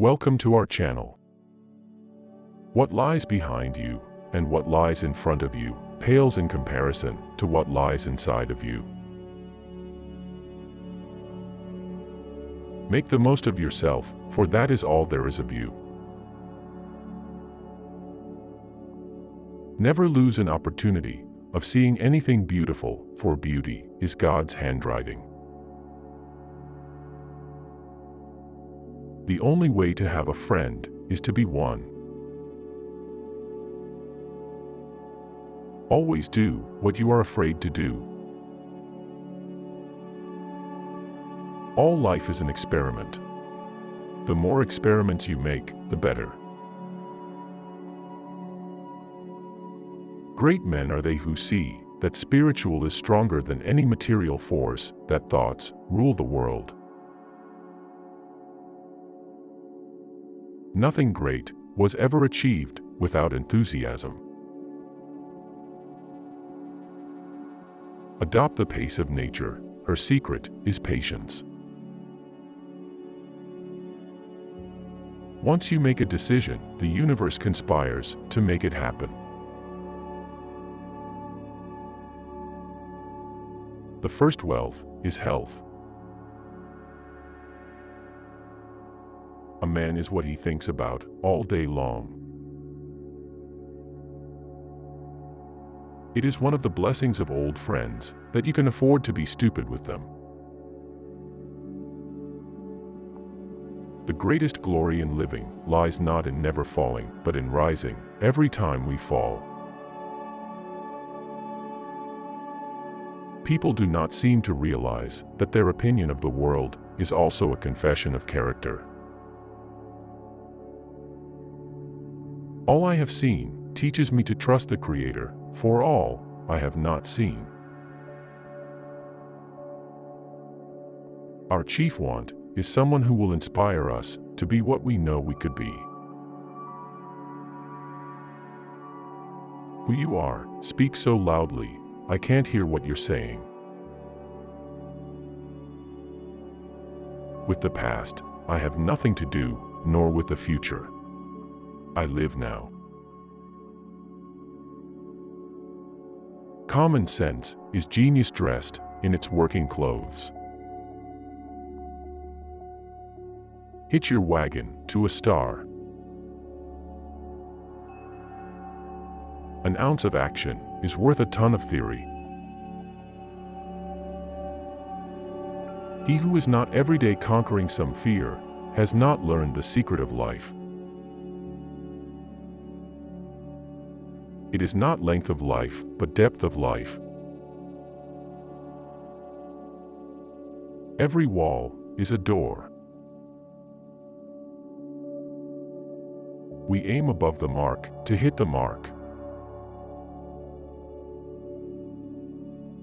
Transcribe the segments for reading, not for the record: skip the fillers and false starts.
Welcome to our channel. What lies behind you and what lies in front of you pales in comparison to what lies inside of you. Make the most of yourself, for that is all there is of you. Never lose an opportunity of seeing anything beautiful, for beauty is God's handwriting. The only way to have a friend is to be one. Always do what you are afraid to do. All life is an experiment. The more experiments you make, the better. Great men are they who see that spiritual is stronger than any material force, that thoughts rule the world. Nothing great was ever achieved without enthusiasm. Adopt the pace of nature. Her secret is patience. Once you make a decision, the universe conspires to make it happen. The first wealth is health. A man is what he thinks about all day long. It is one of the blessings of old friends that you can afford to be stupid with them. The greatest glory in living lies not in never falling, but in rising every time we fall. People do not seem to realize that their opinion of the world is also a confession of character. All I have seen teaches me to trust the Creator, for all I have not seen. Our chief want is someone who will inspire us to be what we know we could be. Who you are, speak so loudly, I can't hear what you're saying. With the past, I have nothing to do, nor with the future. I live now. Common sense is genius dressed in its working clothes. Hitch your wagon to a star. An ounce of action is worth a ton of theory. He who is not every day conquering some fear has not learned the secret of life. It is not length of life, but depth of life. Every wall is a door. We aim above the mark to hit the mark.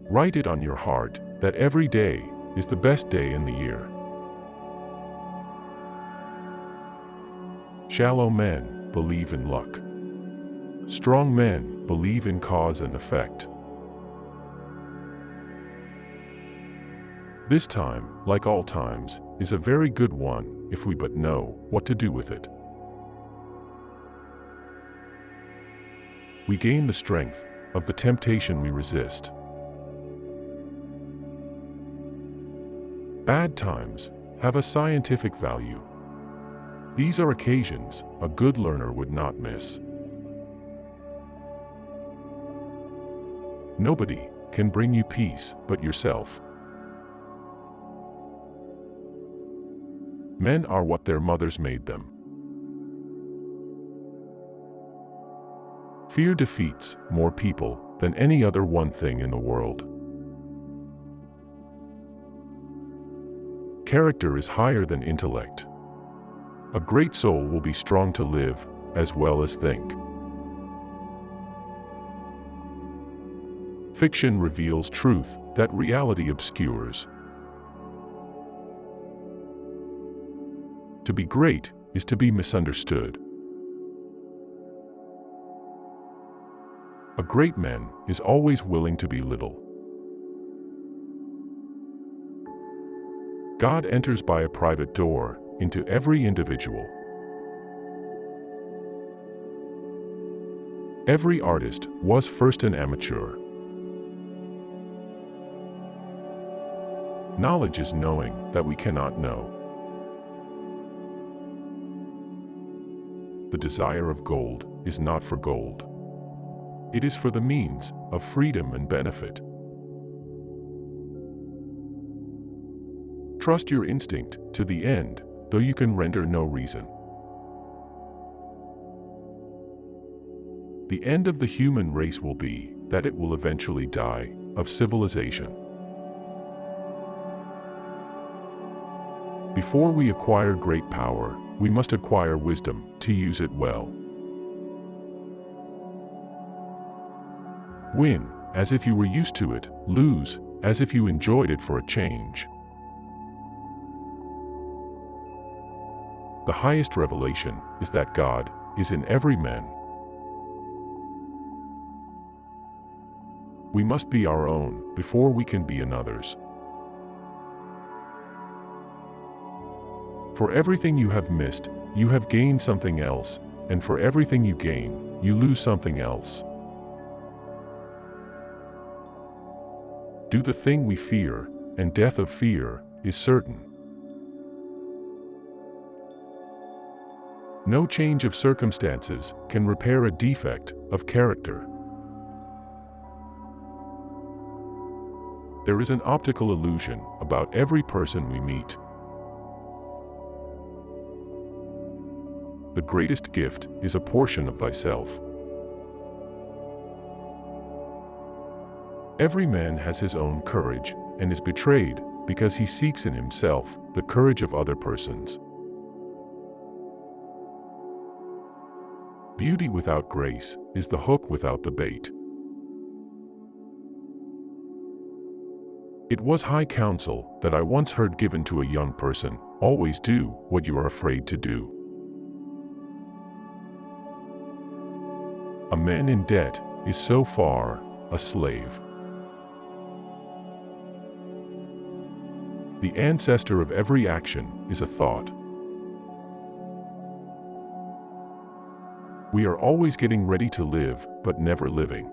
Write it on your heart that every day is the best day in the year. Shallow men believe in luck. Strong men believe in cause and effect. This time, like all times, is a very good one if we but know what to do with it. We gain the strength of the temptation we resist. Bad times have a scientific value. These are occasions a good learner would not miss. Nobody can bring you peace but yourself. Men are what their mothers made them. Fear defeats more people than any other one thing in the world. Character is higher than intellect. A great soul will be strong to live as well as think. Fiction reveals truth that reality obscures. To be great is to be misunderstood. A great man is always willing to be little. God enters by a private door into every individual. Every artist was first an amateur. Knowledge is knowing that we cannot know. The desire of gold is not for gold. It is for the means of freedom and benefit. Trust your instinct to the end, though you can render no reason. The end of the human race will be that it will eventually die of civilization. Before we acquire great power, we must acquire wisdom to use it well. Win, as if you were used to it. Lose, as if you enjoyed it for a change. The highest revelation is that God is in every man. We must be our own before we can be another's. For everything you have missed, you have gained something else, and for everything you gain, you lose something else. Do the thing we fear, and death of fear is certain. No change of circumstances can repair a defect of character. There is an optical illusion about every person we meet. The greatest gift is a portion of thyself. Every man has his own courage and is betrayed because he seeks in himself the courage of other persons. Beauty without grace is the hook without the bait. It was high counsel that I once heard given to a young person: always do what you are afraid to do. A man in debt is so far a slave. The ancestor of every action is a thought. We are always getting ready to live, but never living.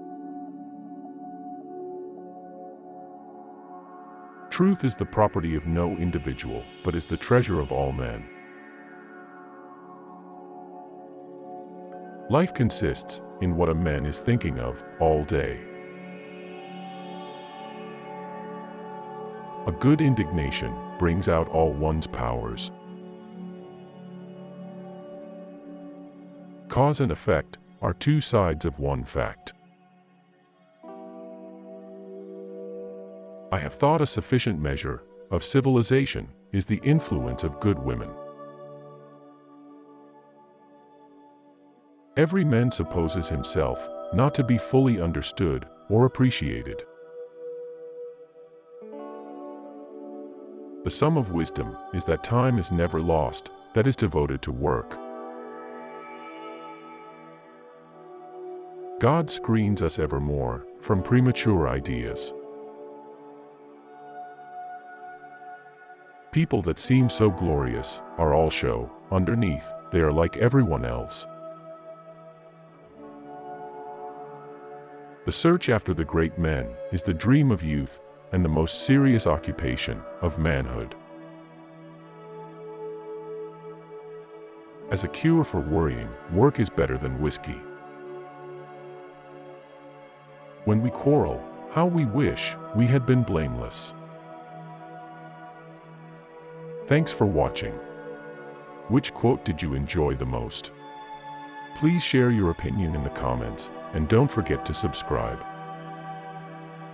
Truth is the property of no individual, but is the treasure of all men. Life consists in what a man is thinking of all day. A good indignation brings out all one's powers. Cause and effect are two sides of one fact. I have thought a sufficient measure of civilization is the influence of good women. Every man supposes himself not to be fully understood or appreciated. The sum of wisdom is that time is never lost, that is devoted to work. God screens us evermore from premature ideas. People that seem so glorious are all show. Underneath, they are like everyone else. The search after the great men is the dream of youth and the most serious occupation of manhood. As a cure for worrying, work is better than whiskey. When we quarrel, how we wish we had been blameless. Thanks for watching. Which quote did you enjoy the most? Please share your opinion in the comments, and don't forget to subscribe.